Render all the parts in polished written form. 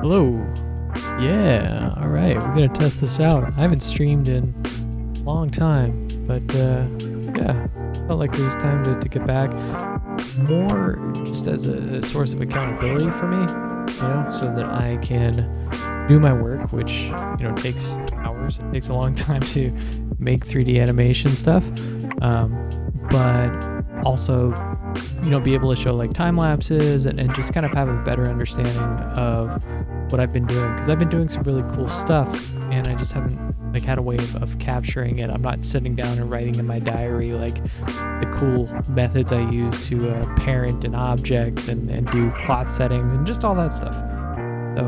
Hello. Yeah, all right, we're gonna test this out. I haven't streamed in a long time, but yeah, felt like it was time to get back. More just as a source of accountability for me, so that I can do my work, which, takes hours. It takes a long time to make 3D animation stuff, but also, be able to show like time lapses and just kind of have a better understanding of what I've been doing, because I've been doing some really cool stuff and I just haven't had a way of capturing it. I'm not sitting down and writing in my diary like the cool methods I use to parent an object and do plot settings and just all that stuff. So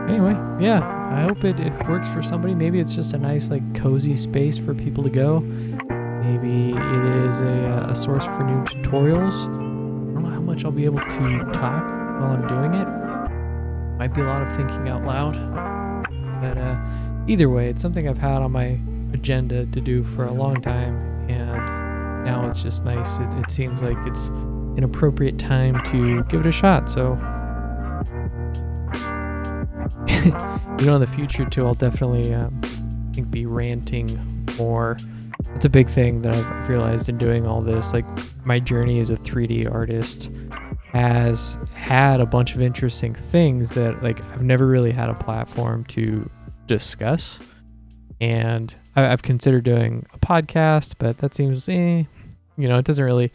anyway, yeah, I hope it works for somebody. Maybe it's just a nice cozy space for people to go. Maybe it is a source for new tutorials. I don't know how much I'll be able to talk while I'm doing it. Might be a lot of thinking out loud. But either way, it's something I've had on my agenda to do for a long time, and now it's just nice. It seems like it's an appropriate time to give it a shot. So, in the future too, I'll definitely be ranting more. It's a big thing that I've realized in doing all this. My journey as a 3D artist has had a bunch of interesting things that I've never really had a platform to discuss. And I've considered doing a podcast, but that seems, it doesn't really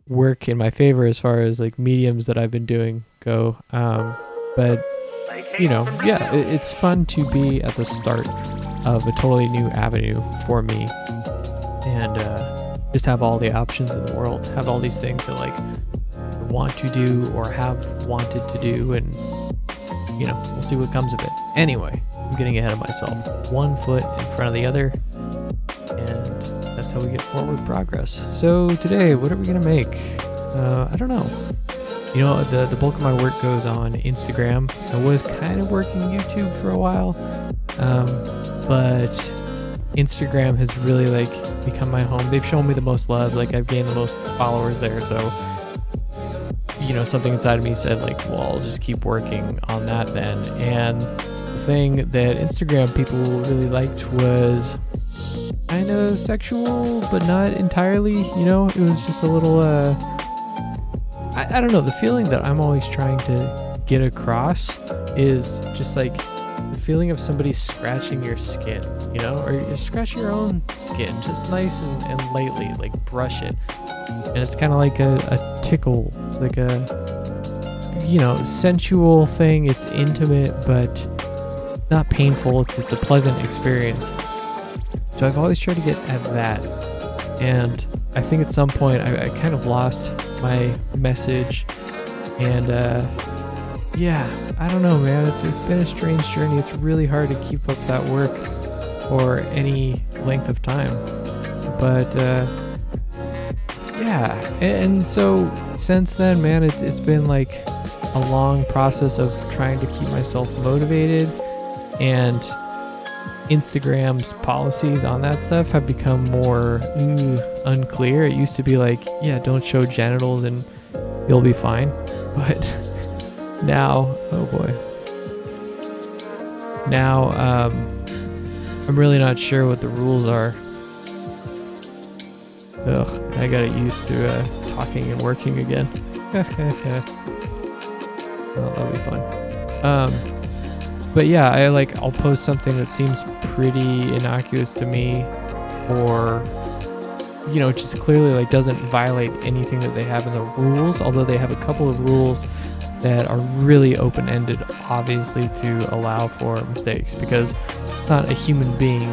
work in my favor as far as mediums that I've been doing go. But it's fun to be at the start of a totally new avenue for me. And just have all the options in the world, have all these things that I want to do or have wanted to do, and we'll see what comes of it. Anyway, I'm getting ahead of myself. One foot in front of the other, and that's how we get forward progress. So today, what are we gonna make? I don't know. The bulk of my work goes on Instagram. I was kind of working YouTube for a while, but Instagram has really become my home. They've shown me the most love. I've gained the most followers there. So, something inside of me said well, I'll just keep working on that then. And the thing that Instagram people really liked was kind of sexual, but not entirely. It was just a little, I don't know. The feeling that I'm always trying to get across is just the feeling of somebody scratching your skin, or you scratch your own skin just nice and lightly, brush it. And it's kind of like a tickle. It's like a, sensual thing. It's intimate, but not painful. It's a pleasant experience. So I've always tried to get at that. And I think at some point I kind of lost my message. And yeah, I don't know, man. It's been a strange journey. It's really hard to keep up that work for any length of time. But yeah, and so since then, man, it's been a long process of trying to keep myself motivated, and Instagram's policies on that stuff have become more unclear. It used to be yeah, don't show genitals and you'll be fine, but now, oh boy, now I'm really not sure what the rules are. Ugh, I got used to talking and working again. Well, that'll be fun. But yeah, I'll post something that seems pretty innocuous to me, or just clearly doesn't violate anything that they have in the rules, although they have a couple of rules that are really open-ended, obviously, to allow for mistakes, because it's not a human being.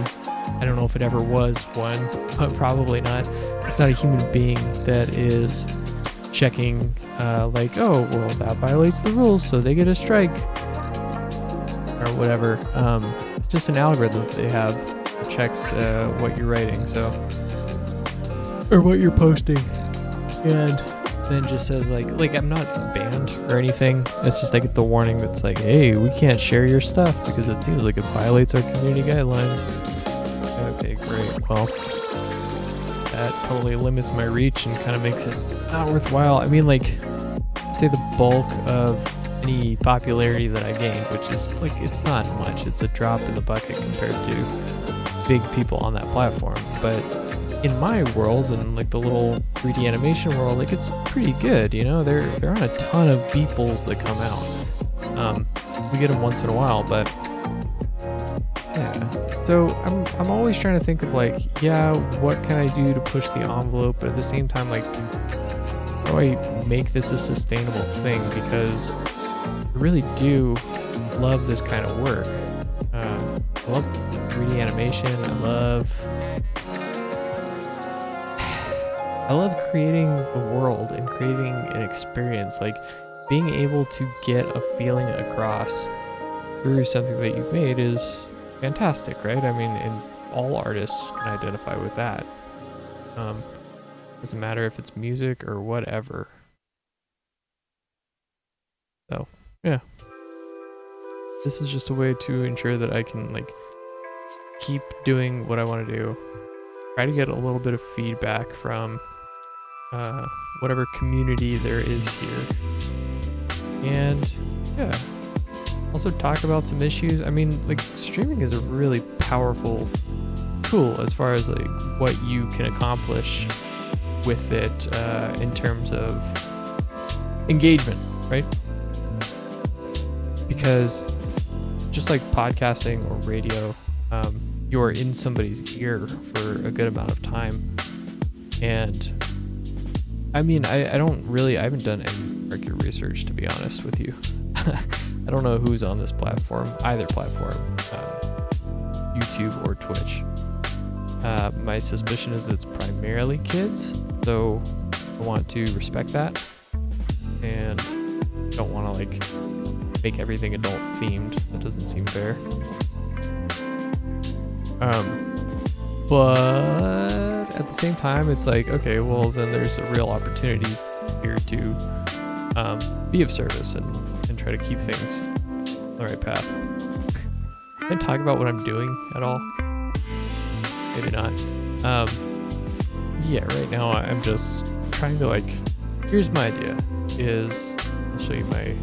I don't know if it ever was one, but probably not. It's not a human being that is checking oh, well, that violates the rules, so they get a strike. or whatever. It's just an algorithm that they have that checks what you're writing, so, or what you're posting, and then just says like I'm not banned or anything. It's just I get the warning that's like, hey, we can't share your stuff because it seems like it violates our community guidelines. Okay, great. Well, that totally limits my reach and kind of makes it not worthwhile. I mean, like, I'd say the bulk of any popularity that I gained, which is like, it's not much. It's a drop in the bucket compared to big people on that platform. But in my world and like the little 3D animation world, like it's pretty good, you know. There aren't a ton of beeples that come out. We get them once in a while, but yeah. So I'm always trying to think of like, yeah, what can I do to push the envelope, but at the same time, like, how do I make this a sustainable thing? Because I really do love this kind of work. I love 3D animation. I love creating the world and creating an experience, like being able to get a feeling across through something that you've made is fantastic, right? I mean, and all artists can identify with that. Doesn't matter if it's music or whatever. So, yeah. This is just a way to ensure that I can like keep doing what I want to do. Try to get a little bit of feedback from whatever community there is here. And yeah, also talk about some issues. I mean, like, streaming is a really powerful tool as far as like what you can accomplish with it in terms of engagement, right? Because just like podcasting or radio, you're in somebody's ear for a good amount of time. And I mean, I haven't done any market research, to be honest with you. I don't know who's on this platform, either platform, YouTube or Twitch. My suspicion is it's primarily kids, so I want to respect that and don't want to like make everything adult themed. That doesn't seem fair. But at the same time, it's like, okay, well then there's a real opportunity here to be of service and try to keep things on the right path. Can I talk about what I'm doing at all? Maybe not. Yeah, right now I'm just trying to like, here's my idea is, I'll show you my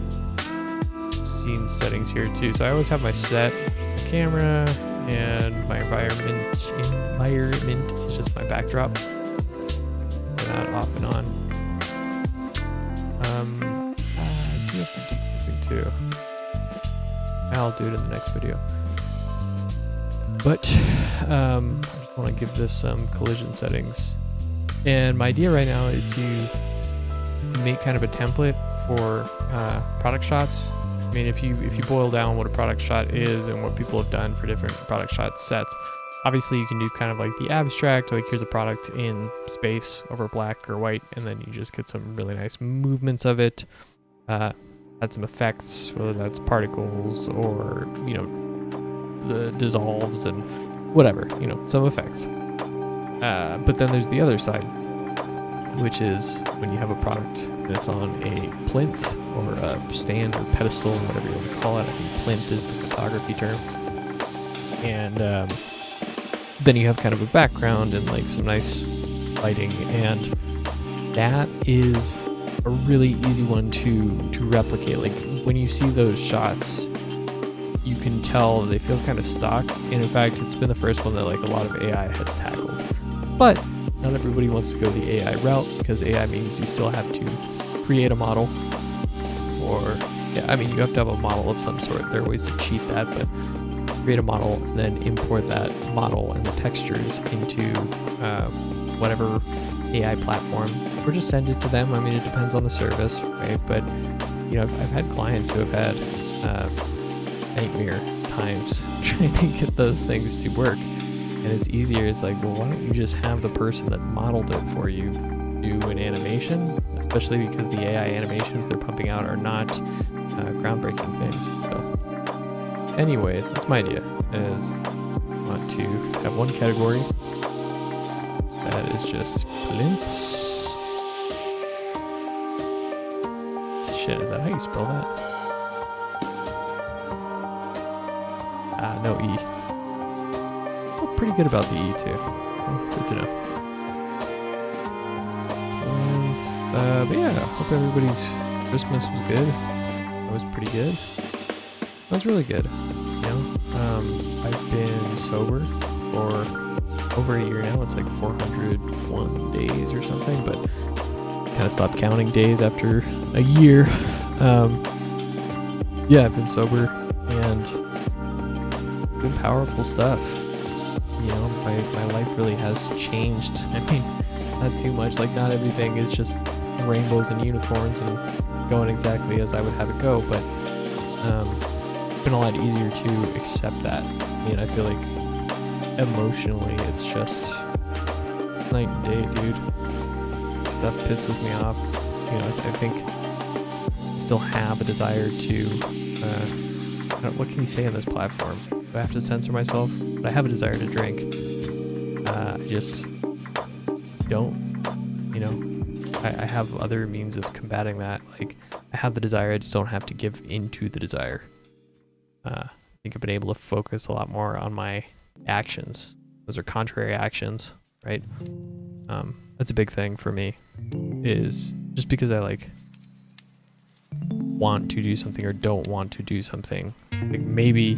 scene settings here too. So I always have my set, my camera, and my environment is just my backdrop. Turn that off and on. I do have to do something too. I'll do it in the next video. But I just want to give this some collision settings. And my idea right now is to make kind of a template for product shots. I mean, if you boil down what a product shot is and what people have done for different product shot sets, obviously you can do kind of like the abstract, like here's a product in space over black or white, and then you just get some really nice movements of it. Add some effects, whether that's particles or, you know, the dissolves and whatever, you know, some effects. But then there's the other side, which is when you have a product that's on a plinth or a stand or pedestal, or whatever you want to call it. I think plinth is the photography term. And then you have kind of a background and like some nice lighting, and that is a really easy one to replicate. Like when you see those shots, you can tell they feel kind of stock, and in fact it's been the first one that like a lot of AI has tackled. But not everybody wants to go the AI route, because AI means you still have to create a model, or yeah, I mean you have to have a model of some sort. There are ways to cheat that, but create a model and then import that model and the textures into whatever AI platform, or just send it to them. I mean, it depends on the service, right? But you know, I've had clients who have had nightmare times trying to get those things to work, and it's easier. It's like, well, why don't you just have the person that modeled it for you do an animation, especially because the AI animations they're pumping out are not groundbreaking things. So Anyway, that's my idea, is I want to have one category that is just plinths. Shit, is that how you spell that? No E. I'm pretty good about the E too. Good to know. But yeah, hope everybody's Christmas was good. It was pretty good. That was really good. You know, I've been sober for over a year now. It's like 401 days or something, but kind of stopped counting days after a year. Yeah, I've been sober and doing powerful stuff. You know, my life really has changed. I mean, not too much. Like, not everything is just rainbows and unicorns and going exactly as I would have it go, but it's been a lot easier to accept that. I mean, I feel like emotionally it's just night and day, dude. Stuff pisses me off. You know, I think I still have a desire to what can you say on this platform? Do I have to censor myself? But I have a desire to drink. I just don't, you know. I have other means of combating that. Like, I have the desire, I just don't have to give into the desire. I think I've been able to focus a lot more on my actions. Those are contrary actions, right? That's a big thing for me, is just because I like want to do something or don't want to do something, like maybe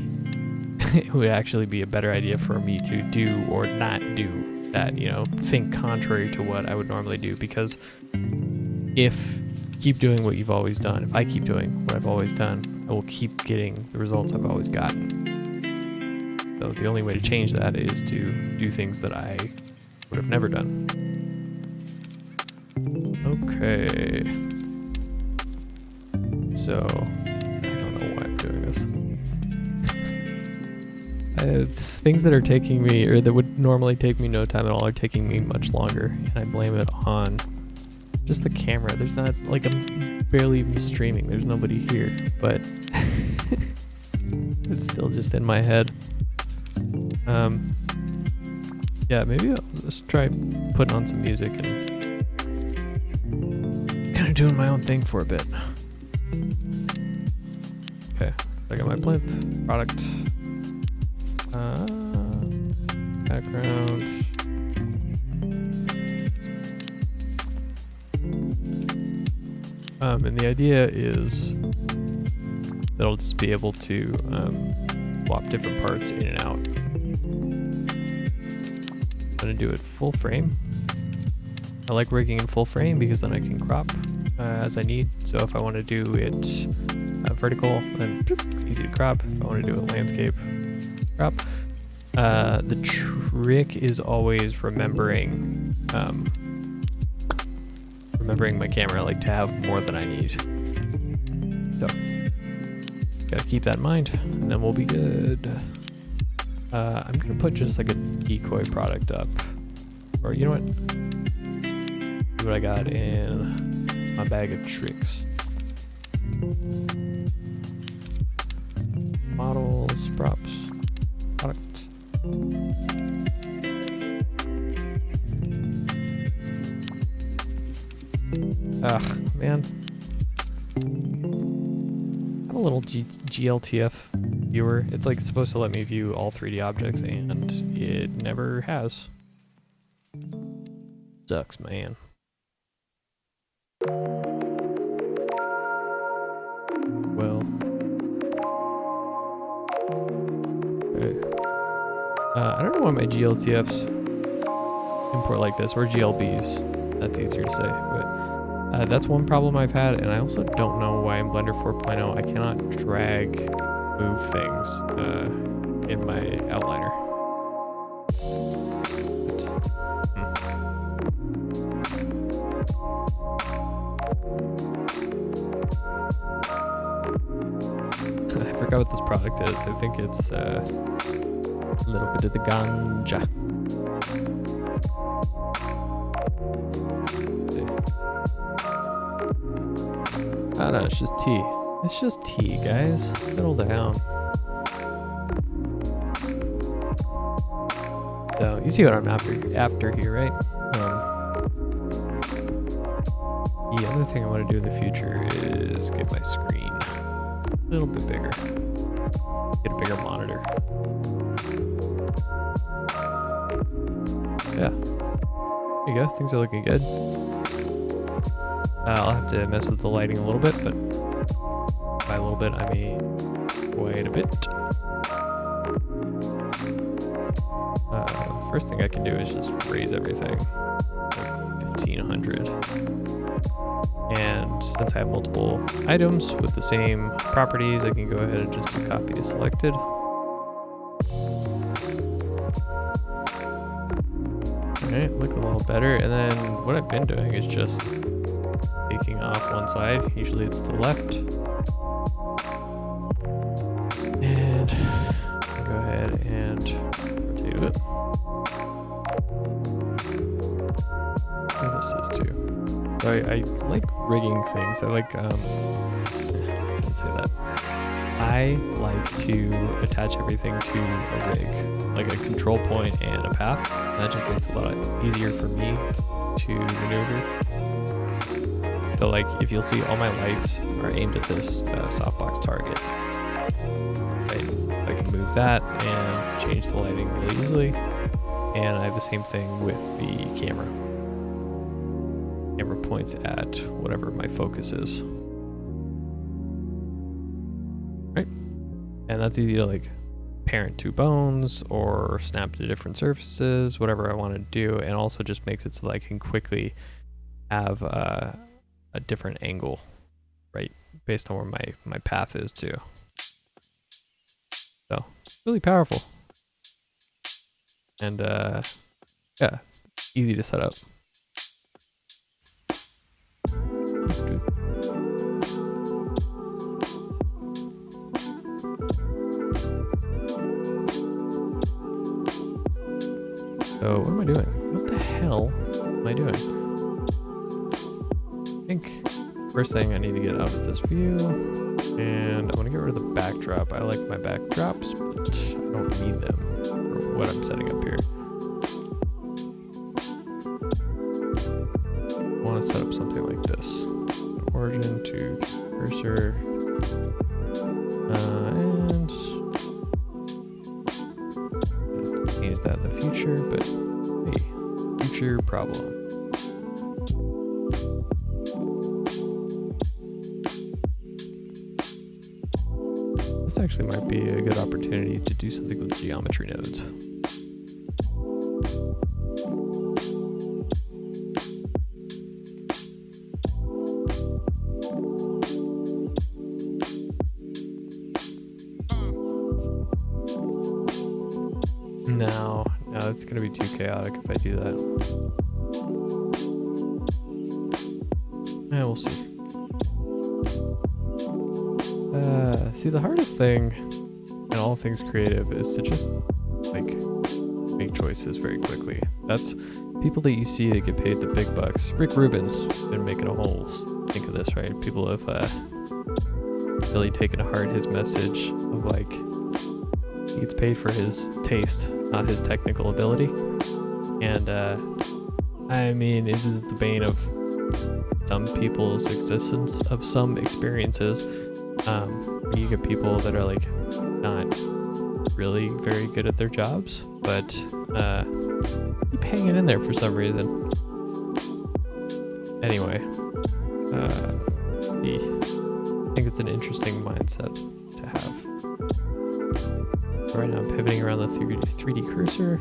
it would actually be a better idea for me to do or not do that, you know, think contrary to what I would normally do. Because if you keep doing what you've always done, if I keep doing what I've always done, I will keep getting the results I've always gotten. So the only way to change that is to do things that I would have never done. Okay. So, I don't know why I'm doing this. It's things that are taking me, or that would normally take me no time at all, are taking me much longer. And I blame it on just the camera. There's not, like, I'm barely even streaming. There's nobody here. But it's still just in my head. Yeah, maybe I'll just try putting on some music and kind of doing my own thing for a bit. Okay, so I got my plinth product, background, and the idea is that I'll just be able to swap different parts in and out. I'm gonna do it full frame. I like rigging in full frame because then I can crop as I need. So if I want to do it vertical, then easy to crop. If I want to do it landscape, crop. The trick is always remembering my camera, like, to have more than I need. So gotta keep that in mind, and then we'll be good. I'm gonna put just like a decoy product up, or you know what? See what I got in my bag of tricks. Models, props, product. Ugh, man. I have a little GLTF viewer. It's like supposed to let me view all 3D objects, and it never has. Sucks, man. Well. Okay. I don't know why my GLTFs import like this, or GLBs. That's easier to say, but that's one problem I've had, and I also don't know why in Blender 4.0 I cannot drag move things in my outliner. I forgot what this product is. I think it's a little bit of the ganja. Oh no, it's just tea. It's just tea, guys. Settle down. So you see what I'm after here, right? The other thing I want to do in the future is get my screen a little bit bigger. Get a bigger monitor. Yeah. There you go. Things are looking good. I'll have to mess with the lighting a little bit, but by a little bit, I mean quite a bit. First thing I can do is just raise everything like 1500. And since I have multiple items with the same properties, I can go ahead and just copy to selected. Alright, look a little better. And then what I've been doing is just taking off one side. Usually it's the left. And go ahead and rotate it. And this is too. So I like rigging things. I like, let's say that. I like to attach everything to a rig, like a control point and a path. And that just makes it a lot easier for me to maneuver. So like, if you'll see, all my lights are aimed at this softbox target. Right? I can move that and change the lighting really easily. And I have the same thing with the camera. Camera points at whatever my focus is. Right? And that's easy to like parent two bones or snap to different surfaces, whatever I want to do. And also just makes it so that I can quickly have a different angle, right? Based on where my path is too. So really powerful. And yeah, easy to set up. So what am I doing? What the hell am I doing? I think first thing I need to get out of this view, and I want to get rid of the backdrop. I like my backdrops, but I don't need them for what I'm setting up here. I want to set up something like this. Origin to cursor, and change that in the future, but hey, future problem. This actually might be a good opportunity to do something with geometry nodes. No, it's gonna be too chaotic if I do that. Yeah, we'll see. See, the hardest thing in all things creative is to just like make choices very quickly. That's people that you see that get paid the big bucks. Rick Rubin's been making a whole think of this, right? People have really taken to heart his message of like he gets paid for his taste, not his technical ability. And I mean, it is the bane of some people's existence, of some experiences. You get people that are like not really very good at their jobs, but keep hanging in there for some reason. Anyway, I think it's an interesting mindset to have. Right now I'm pivoting around the 3D cursor.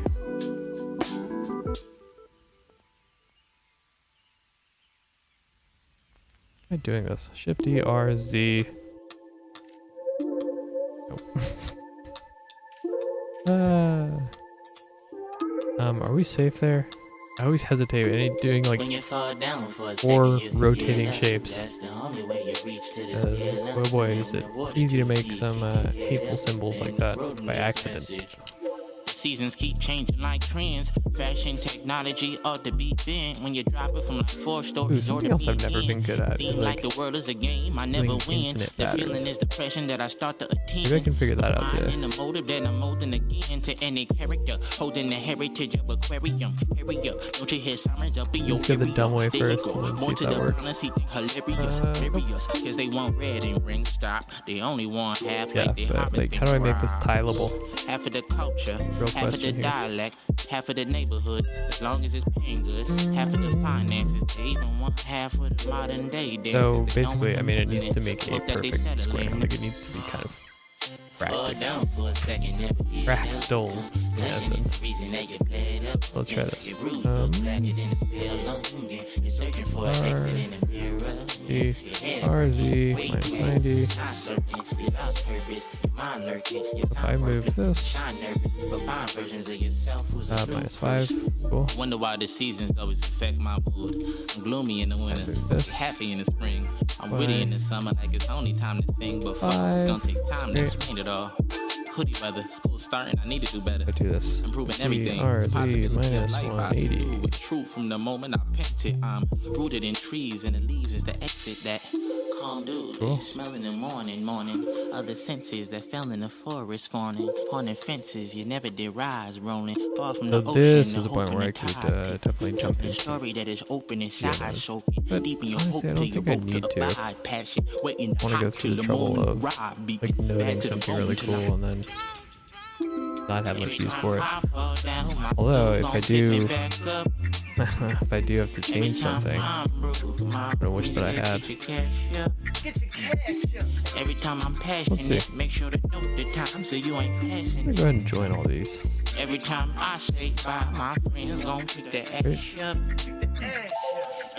How am I doing this? Shift E, R, Z. Are we safe there? I always hesitate when doing like four rotating shapes. Oh boy, is it easy to make some hateful symbols like that by accident. Seasons keep changing like trends. Fashion technology ought to be thin when you drop it from like 4 stories or something to else I've be never been good at Seem is like the world is a game, I never win. infinite The batteries. feeling is depression that I start to attend. Maybe I can figure that out Mind and today. the motive that I'm molding again to any character, holding the heritage of aquarium. Hurry up, don't you hear sirens up in your Let's go the area? dumb way There you first go. and then see More if to that the works. policy thing hilarious, hilarious. Cause they want red and ring stop. They only want half Yeah, like they but like, how do I make this tileable? half of the culture, Real half of the question here. dialect, half of the neighborhood, as long as it's paying good, half of the finances, they even want half of the modern day dances. So They don't basically, I want mean, it to needs live to make a hope that they perfect settle square. in. Like, it needs to be kind of Down for a second, fractal in essence. Let's try this. RZ minus 90. If I move this, minus 5. Cool. I wonder why the seasons always affect my mood. I'm gloomy in the winter, happy in the spring. I'm witty in the summer, like it's only time to sing. But fuck, it's gonna take time to explain it all. Hoodie weather, school's starting, I need to do better. I do this. Improving everything. RZ minus Life I 180. do with truth from the moment I picked it. I'm rooted in trees and the leaves is the exit that calm dude. Cool. Smell in the morning. Other senses that fell in the forest fawning. Haunted fences, you never did rise rolling. Far from the So ocean. this the is a hope point in where the I could tide. definitely jump A into. story that is open inside, Yeah, soaking but deep in your honestly, hope I don't till you think I hope need to to. abide. Passion, waiting I want to go through the trouble of like noting something really cool and then not have much use for it. Although if I do, if I do have to change something, I don't know which that I had. Every time I'm Let's passionate, see. make sure to note the time so you ain't I'm passing. gonna go ahead and join all these. Every time I say bye, my friends gon' pick the ash up.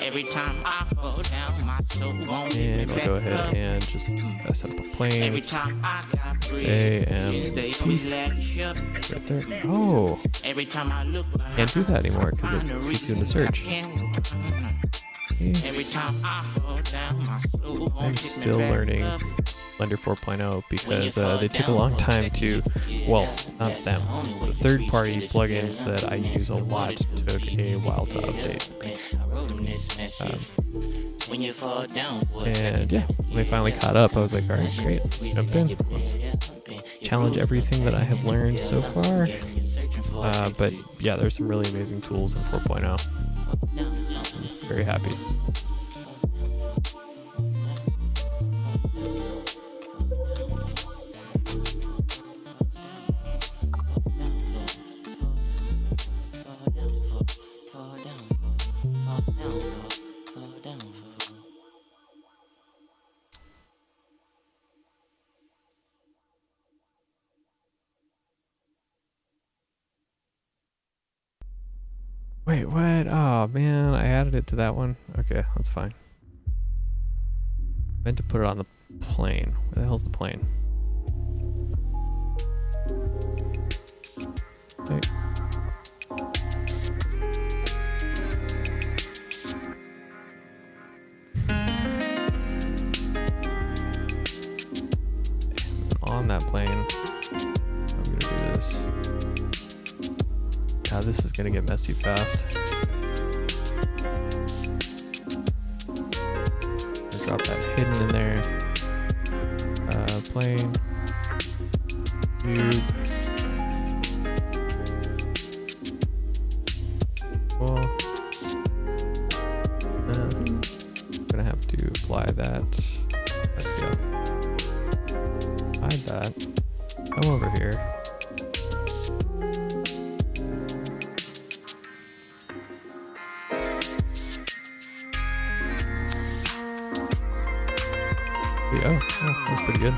Every time I fall down, my soul gon' pick me And I'll back go ahead up. and just set up a Every plane time I got bread, they AMP always lash up. right there. Oh, Every time I look behind, can't do that anymore because find a it keeps reason you in the search. I can't. Okay. Every time I fall down, my soul gon' I'm pick still me back learning up. Blender 4.0 because they took a long time to, well, not them, the third-party plugins that I use a lot took a while to update. And yeah, when they finally caught up, I was like, alright, great, let's jump in. Let's challenge everything that I have learned so far. But yeah, there's some really amazing tools in 4.0. I'm very happy. Wait, what? Oh man, I added it to that one. Okay, that's fine. Meant to put it on the plane. Where the hell's the plane? Hey. On that plane, I'm gonna do this. God, this is gonna get messy fast. Drop that hidden in there. Plane. Cube. Cool. Gonna have to apply that. Let's go. Hide that. Come over here. Oh, that's pretty good.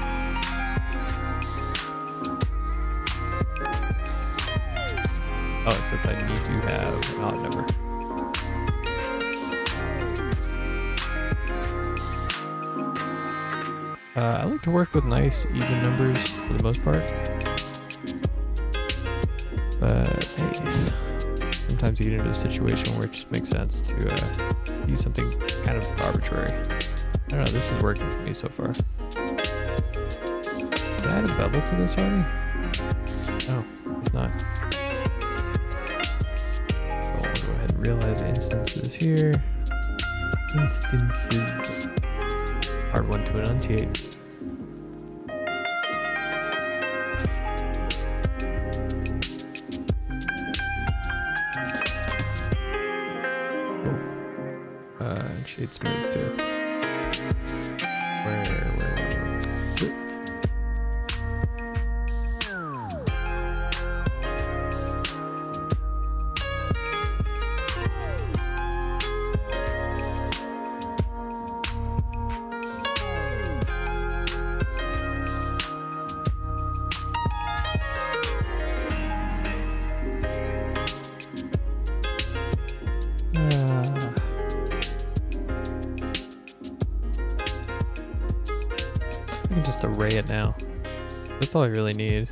Oh, except I need to have an odd number. I like to work with nice, even numbers for the most part. But hey, sometimes you get into a situation where it just makes sense to use something kind of arbitrary. I don't know, this is working for me so far. Did I add a bevel to this already? Oh, it's not. So I'll go ahead and realize instances here. Instances. Hard one to enunciate. And shade smooth too. Where? I can just array it now. That's all I really need.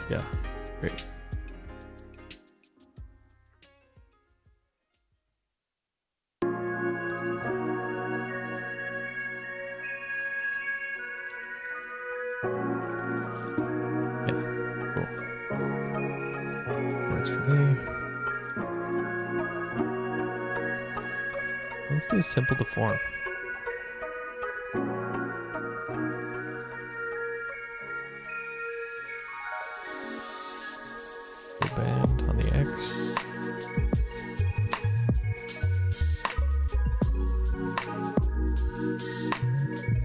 Yeah, great. Yeah, cool. Works for me. Let's do simple to form. Band on the X.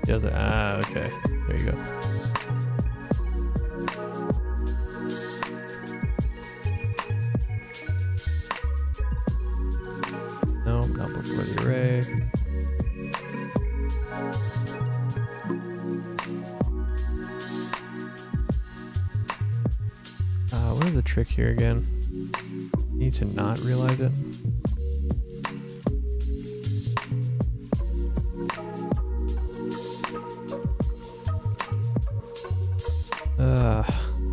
The other, okay. There you go. No, not before the array. What is the trick here again? Need to not realize it.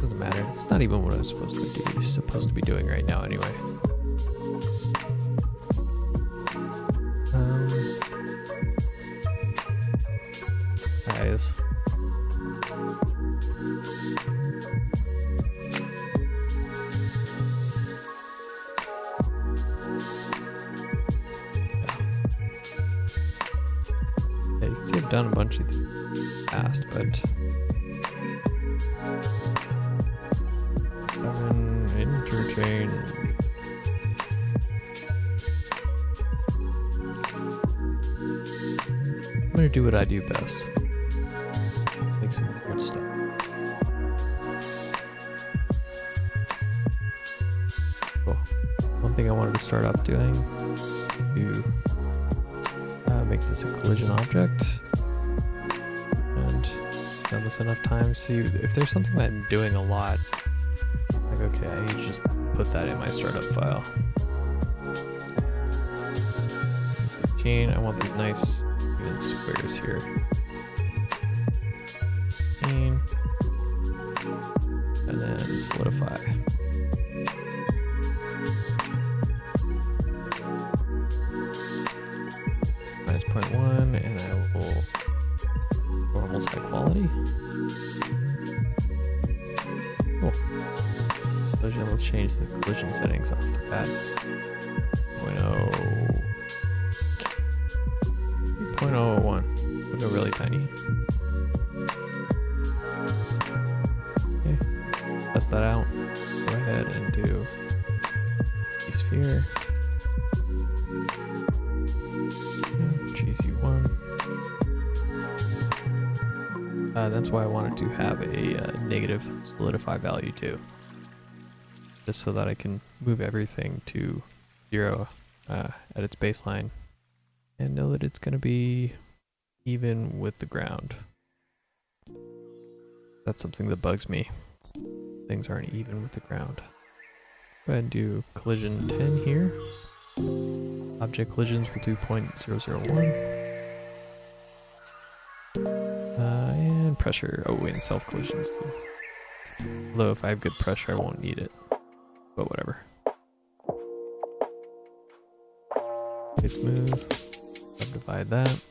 Doesn't matter. It's not even what I'm supposed to be doing right now anyway. Guys. Yeah, you can see I've done a bunch of these in the past, but interchange. I'm gonna do what I do best. Make some weird stuff. Cool. One thing I wanted to start off doing to make this a collision object, and done this enough times. See if there's something that I'm doing a lot. Like, okay, I need to just put that in my startup file. 15. I want these nice even squares here. 15. And then solidify. Minus 0.1, and I will almost high quality. Cool. Collision, let's change the collision settings off the bat. 0.01. We'll go really tiny. Okay. Test that out. Go ahead and do sphere. GC1. That's why I wanted to have a negative solidify value too. Just so that I can move everything to 0 at its baseline and know that it's going to be even with the ground. That's something that bugs me. Things aren't even with the ground. Go ahead and do collision 10 here. Object collisions will do 0.001. And pressure, and self collisions too. Although if I have good pressure, I won't need it. But whatever. Okay, smooth. Subdivide that.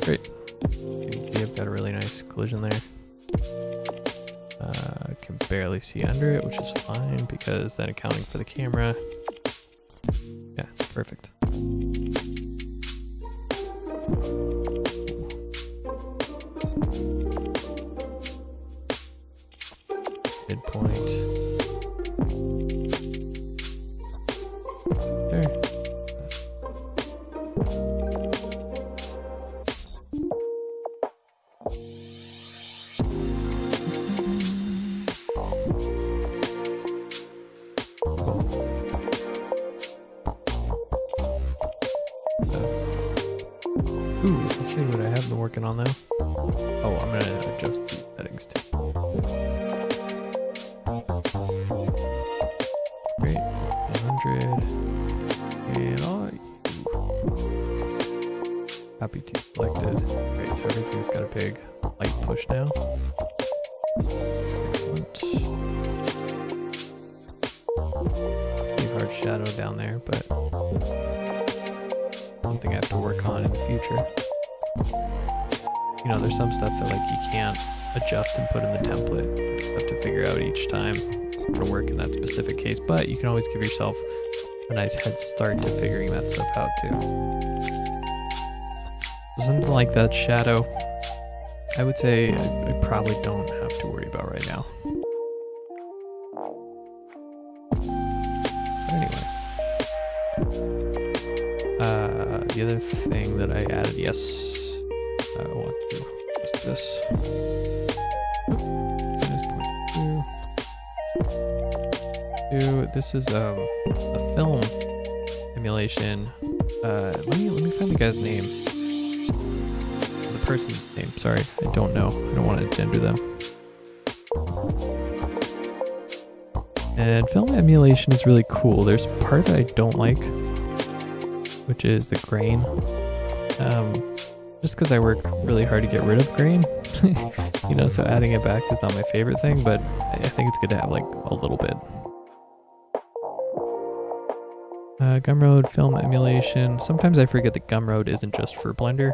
Great. You can see I've got a really nice collision there. can barely see under it, which is fine because then accounting for the camera. Yeah, perfect. Midpoint. There. Ooh, let's see what I have been working on though. Oh, I'm gonna adjust these settings too. Great, 100. And copy to selected. Great, so everything's got a big light push now. Excellent. Pretty hard shadow down there, but something I have to work on in the future. You know, there's some stuff that like you can't adjust and put in the template. You have to figure out each time how to work in that specific case, but you can always give yourself a nice head start to figuring that stuff out too. Something like that shadow, I would say I probably don't have to worry about right now. But anyway. The other thing that I added, yes, I want to do just this. This is a film emulation. Let me find the guy's name. The person's name. Sorry, I don't know. I don't want to gender them. And film emulation is really cool. There's a part that I don't like, which is the grain. Just because I work really hard to get rid of grain, you know, so adding it back is not my favorite thing, but I think it's good to have like a little bit. Gumroad film emulation. Sometimes I forget that Gumroad isn't just for Blender.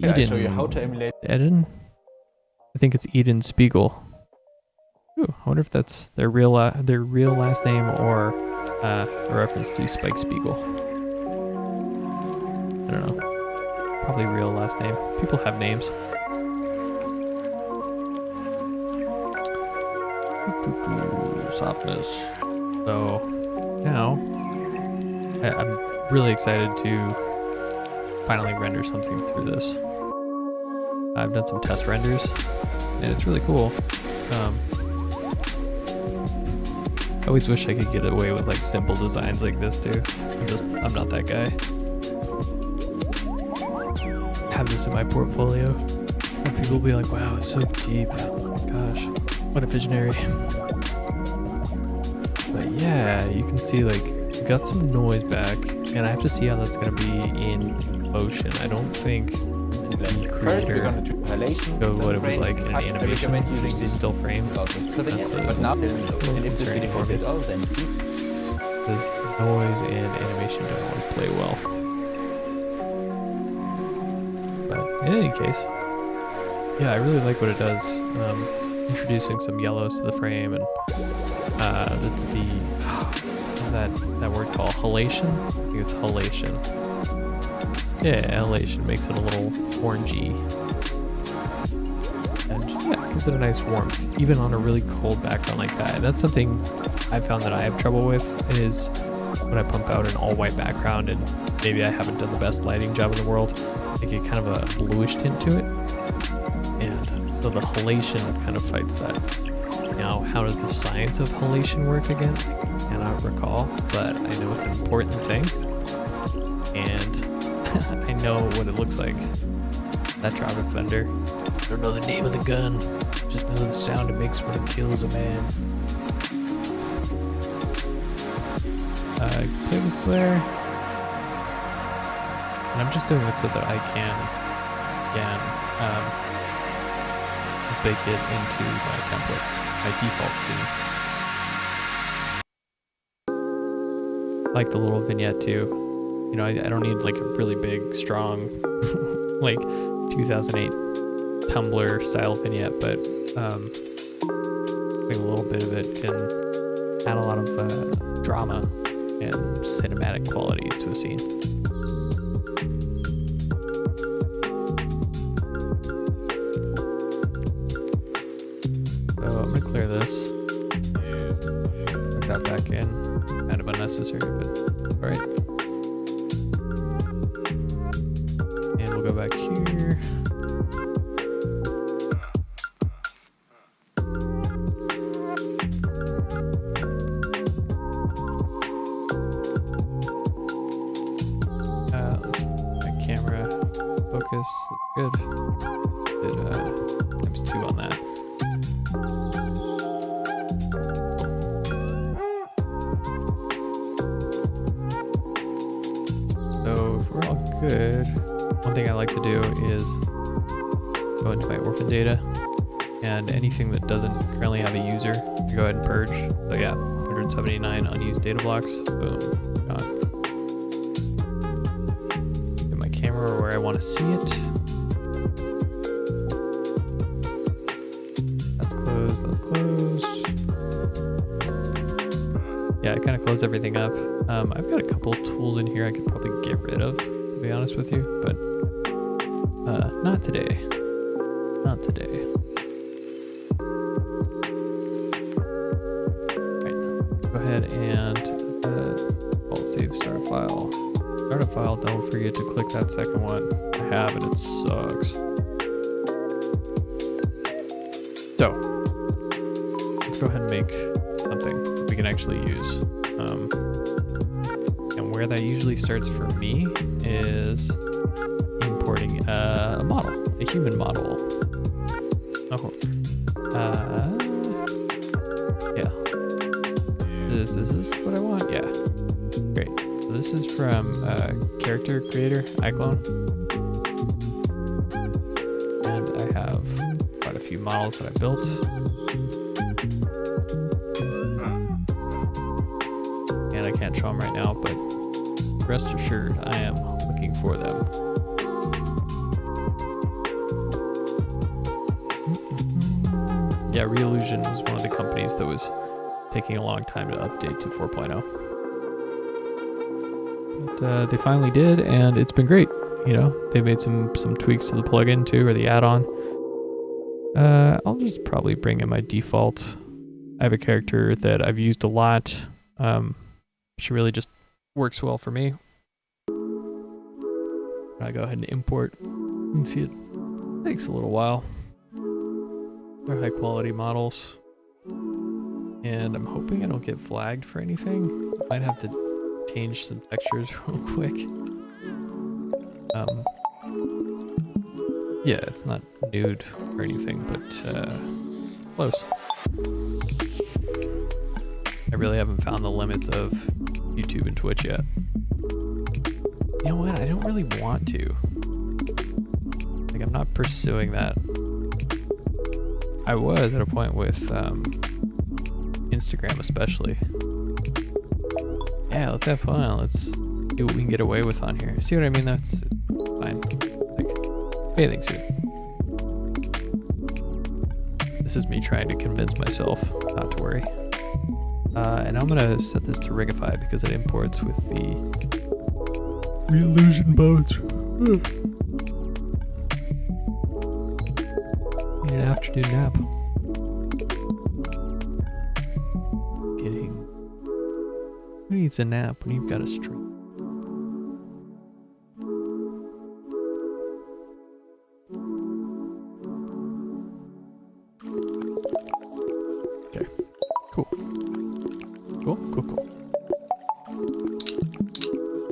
Eden. I show you how to emulate. Eden? I think it's Eden Spiegel. Ooh, I wonder if that's their real last name or a reference to Spike Spiegel. I don't know. Probably real last name. People have names. Softness. So now I'm really excited to finally render something through this. I've done some test renders and it's really cool. I always wish I could get away with like simple designs like this too. I'm not that guy. Have this in my portfolio and people will be like, wow, it's so deep. Oh my gosh, what a visionary. But yeah, you can see like we got some noise back and I have to see how that's gonna be in motion. I don't think the creator showed what it was like in an animation using a still frame. That's but now concerning for me. Because noise and animation don't always play well. But in any case, yeah, I really like what it does. Introducing some yellows to the frame, and that's the that word called halation. I think it's halation. Yeah, halation makes it a little orangey. And just, yeah, gives it a nice warmth, even on a really cold background like that. And that's something I've found that I have trouble with, is when I pump out an all-white background and maybe I haven't done the best lighting job in the world, I get kind of a bluish tint to it. And so the halation kind of fights that. Now, how does the science of halation work again? I cannot recall, but I know it's an important thing. And I know what it looks like. That Tropic Thunder. I don't know the name of the gun, just know the sound it makes when it kills a man. Play with glare. And I'm just doing this so that I can just bake it into my template, my default scene. I like the little vignette too. you know, I don't need like a really big, strong, like 2008 Tumblr style vignette, but I think a little bit of it can add a lot of drama and cinematic qualities to a scene. So I'm gonna clear this. Put that back in. Kind of unnecessary, but alright. And we'll go back here. Camera focus, good. Did times 2 on that. So if we're all good, one thing I like to do is go into my orphan data, and anything that doesn't currently have a user, I go ahead and purge. So yeah, 179 unused data blocks, boom, gone. Camera where I want to see it. That's closed, that's closed. Yeah, I kind of close everything up. I've got a couple tools in here I could probably get rid of, to be honest with you, but not today. Not today. Right, go ahead and alt save, start a file. Start a file, don't forget to click that second one. I have it, it sucks. So, let's go ahead and make something we can actually use. And where that usually starts for me is importing a model, a human model. Oh, yeah. Is this what I want? Yeah, great. This is from character creator, iClone. And I have quite a few models that I built. And I can't show them right now, but rest assured, I am looking for them. Yeah, Reillusion was one of the companies that was taking a long time to update to 4.0. They finally did, and it's been great. You know, they made some tweaks to the plugin too, or the add-on. I'll just probably bring in my default. I have a character that I've used a lot. She really just works well for me. I go ahead and import. You can see it takes a little while. They're high quality models, and I'm hoping I don't get flagged for anything. Might have to change some textures real quick. Yeah, it's not nude or anything, but close. I really haven't found the limits of YouTube and Twitch yet. You know what? I don't really want to. Like, I'm not pursuing that. I was at a point with Instagram especially. Yeah, let's have fun. Let's see what we can get away with on here. See what I mean? That's fine. Like, bathing suit. This is me trying to convince myself not to worry. And I'm gonna set this to Rigify because it imports with the Reillusion boats. Need an afternoon nap. Kidding. Who needs a nap when you've got a stream? Okay. Cool. Cool.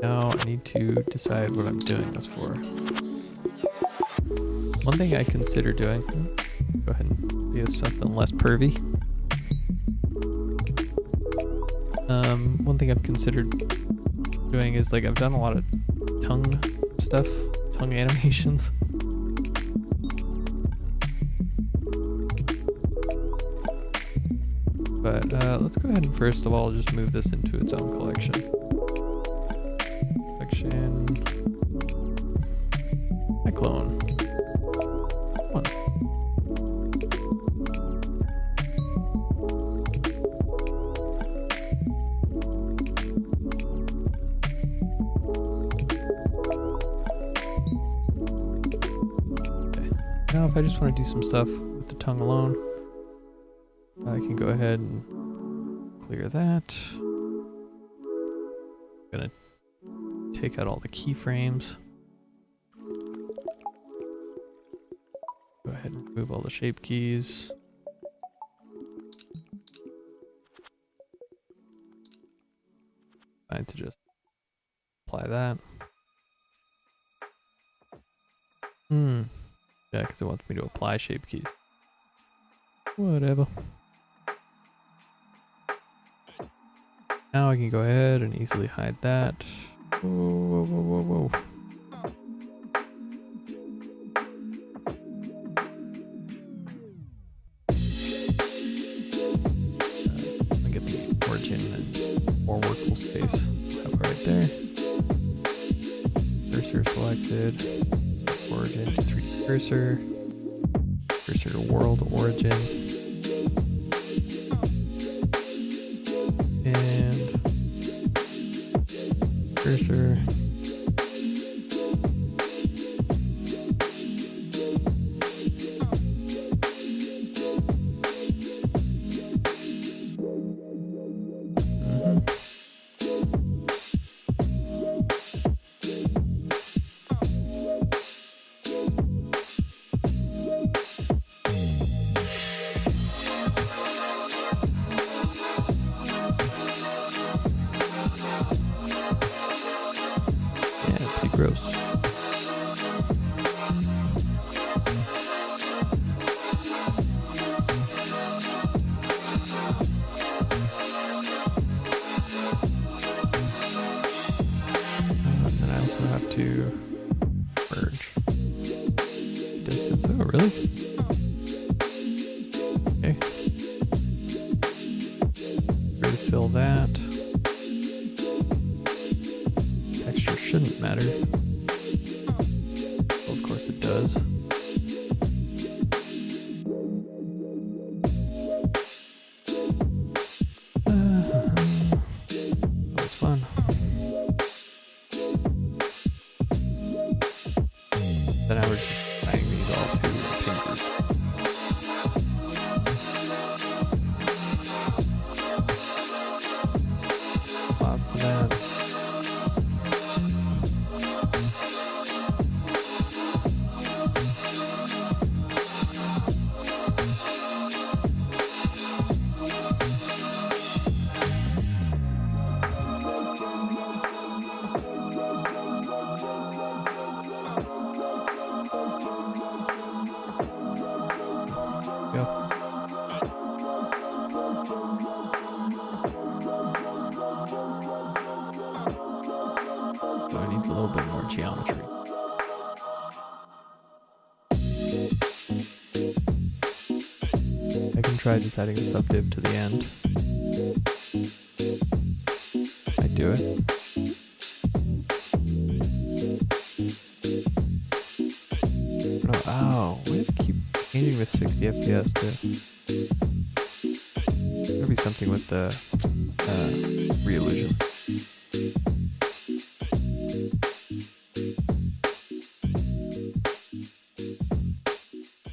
Now I need to decide what I'm doing this for. One thing I consider doing, go ahead and do something less pervy. One thing I've considered doing is, like, I've done a lot of tongue stuff, tongue animations. But let's go ahead and first of all just move this into its own collection. selection. My clone. One. Okay. Now, if I just want to do some stuff with the tongue alone, I can go ahead and clear that. I'm gonna take out all the keyframes. Go ahead and remove all the shape keys. Fine to just apply that. Yeah, because it wants me to apply shape keys. Whatever. Now I can go ahead and easily hide that. Whoa, whoa, whoa, whoa, whoa. I get the origin and more workable space. Have it right there. Cursor selected. Origin to 3D cursor. Cursor to world origin. And cursor. Gross. And then I also have to merge distance. Oh, really? Okay. Ready to fill that. Texture shouldn't matter. Well, of course it does. That was fun. Then I was just tying these all to a pin group. Lots of that. So it needs a little bit more geometry. I can try just adding a subdiv to the end. I do it. Oh, why does it keep changing with 60 FPS too? There'll be something with the re-illusion.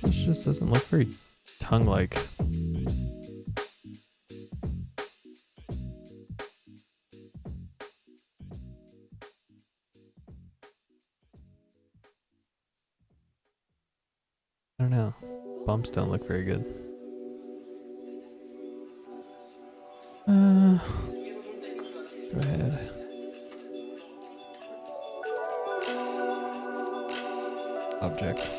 This just doesn't look very tongue-like. I don't know. Bumps don't look very good. Go ahead. Object.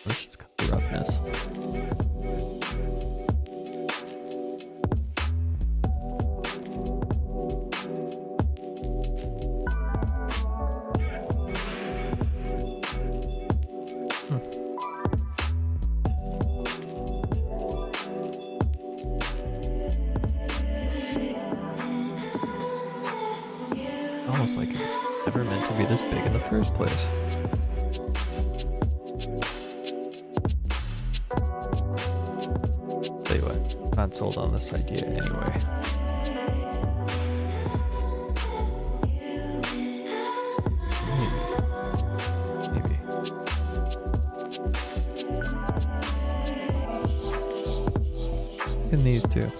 Let's just cut the roughness. this big in the first place. Tell you what, I'm not sold on this idea anyway. Maybe. And these two.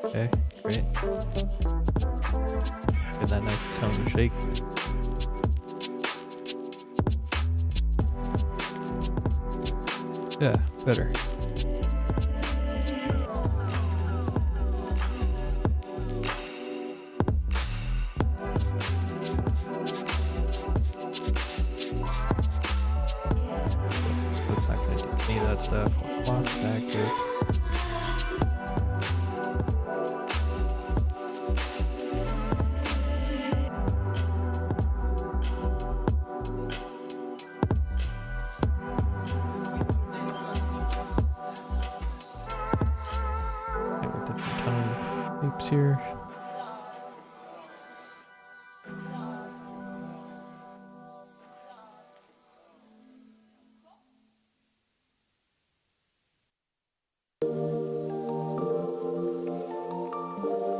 Okay, great. Get that nice tone shake. Yeah, better. It's not gonna do any of that stuff. Clock is active. Here.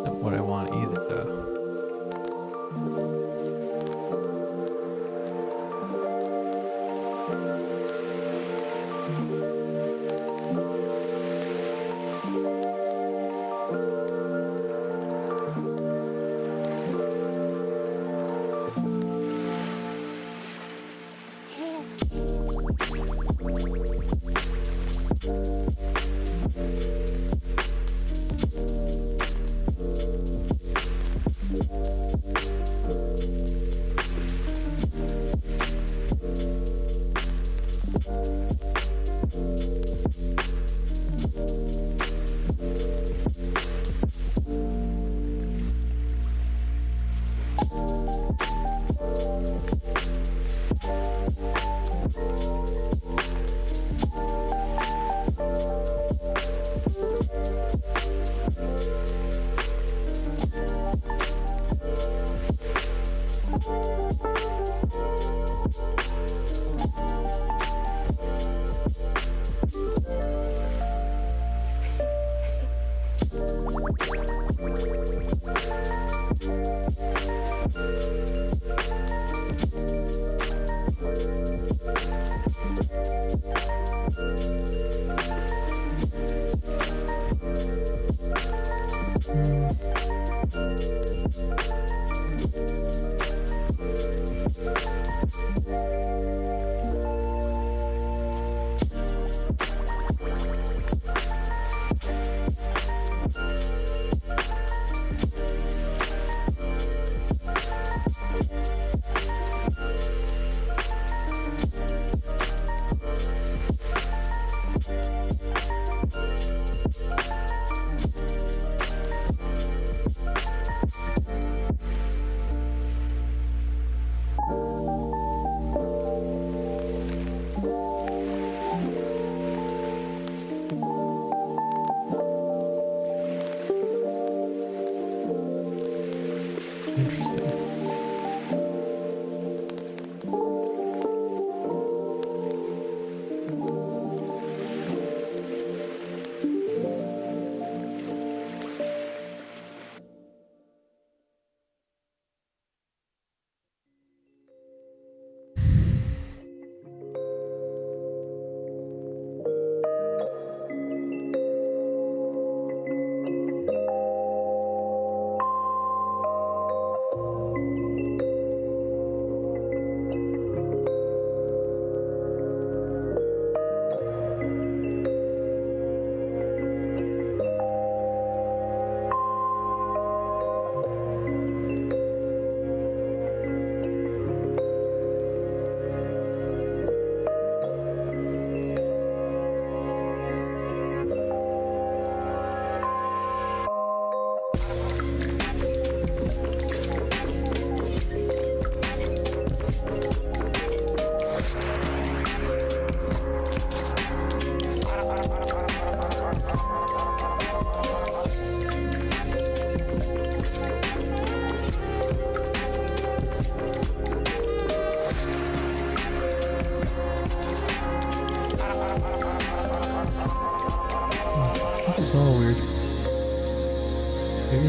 Not what I want either, though.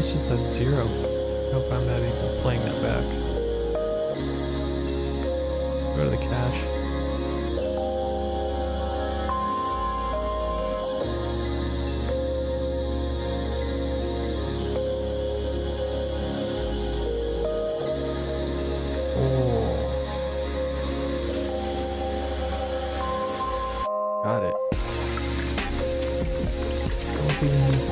it's just at 0. I hope I'm not even playing that back. Go to the cache. Got it. What's even happening?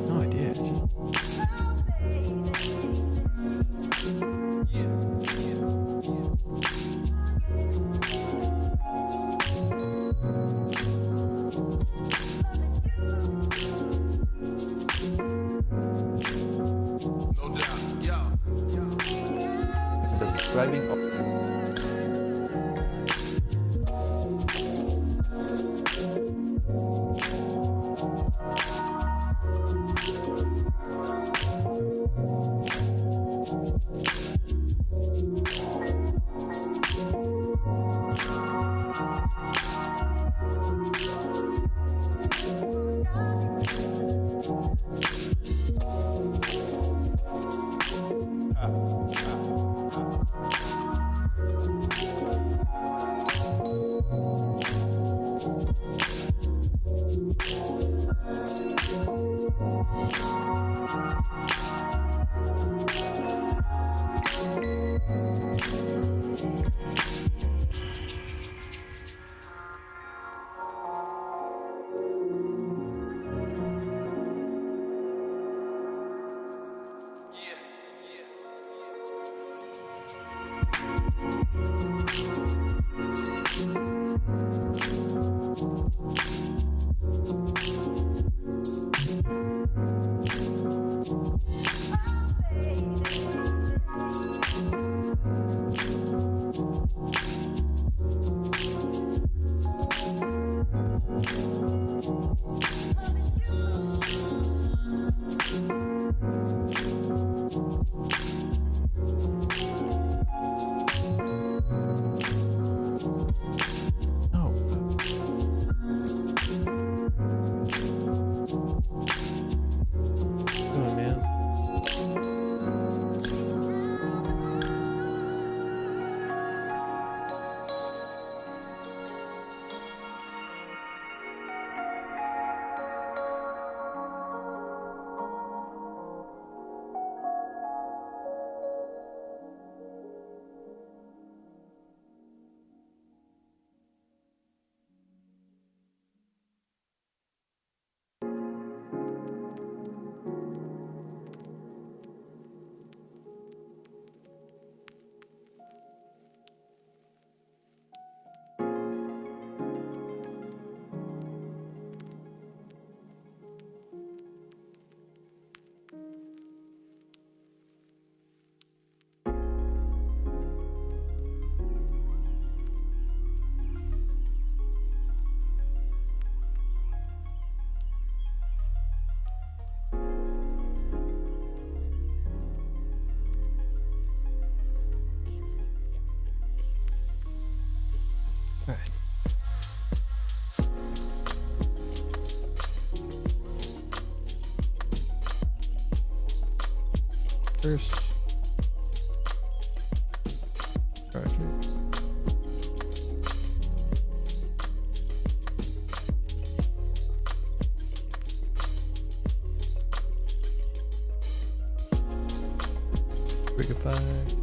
No idea. It's just The describing of first project. Rigify.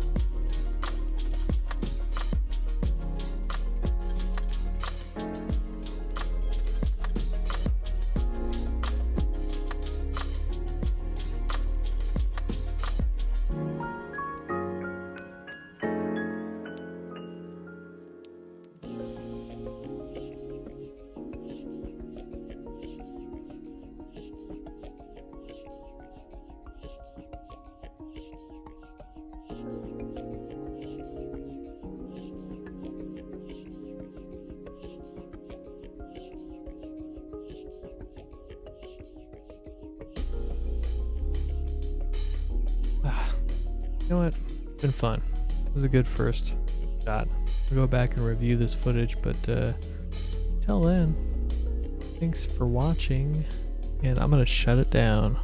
You know what? It's been fun. This is a good first shot. I'll go back and review this footage, but till then, thanks for watching, and I'm gonna shut it down.